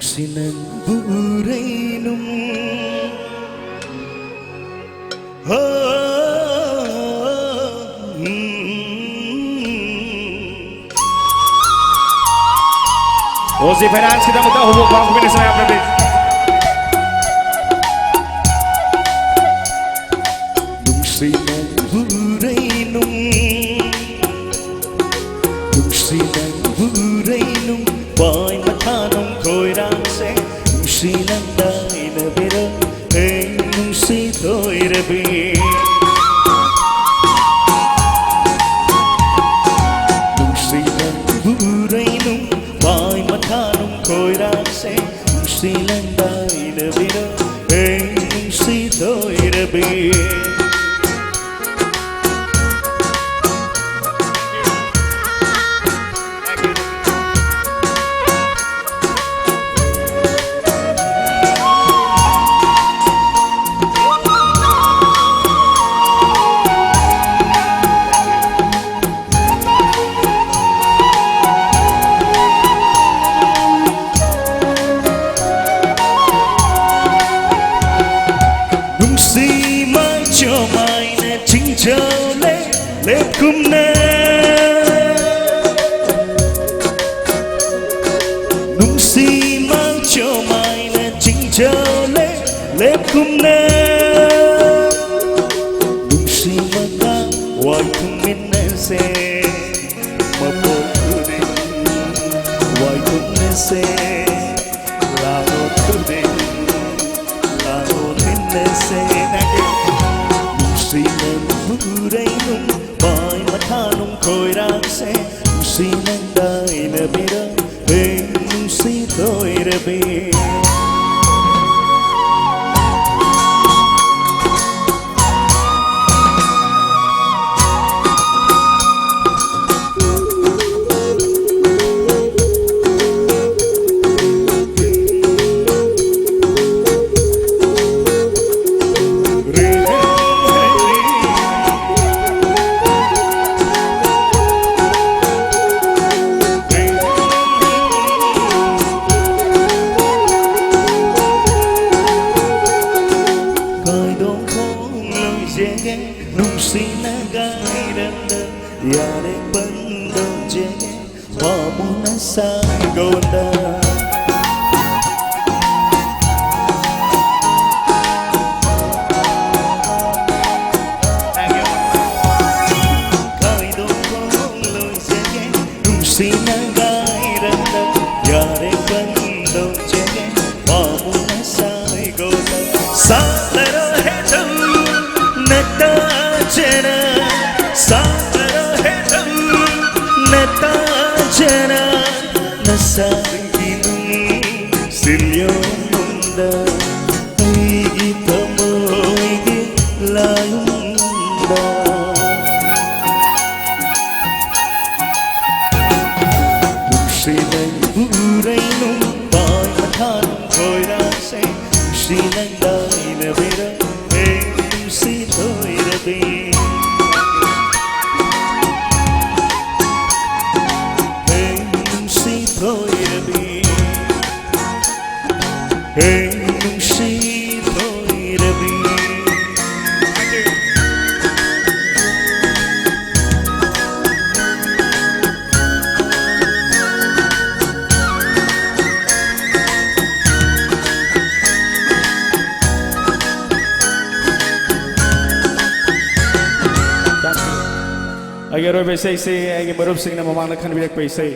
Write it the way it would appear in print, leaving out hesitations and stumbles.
Sinan burainum Ozi Finance kita minta hubung bang kami saya apalagi Sinan burainum Sinan burainum Boy mathanum koi rang se Sinan dai na bira Hey si toi rabi Sinan burainum Boy mathanum koi rang se Sinan dai na bira Hey si toi rabi Let kum na nung si mang cho mai na chinh cho let kum na nung si mang ta wai kum min na se ma po de wai kum na se la no tu de la no min na se na ke nung si mang bu dai nung Mathanum koi rang se Sinan dai na bira Hey si toi rabi Nung sinagai randa Yare bando jenge Wamuna sangonda Kaido kong loy jenge Nung sinagai randa Yare bando jenge Wamuna sangonda Satara hetam Neta jana Satara hetam Neta jana Nasanginum Silyo munda Aigi tamo Aigi layunda Sinan burainum Boy mathanum koi rang se Sinan dai na bira si toi rabi Hey si toi rabi Hey si toi rabi Agar oi besai se agi marup sing na mamang na khan birak pesai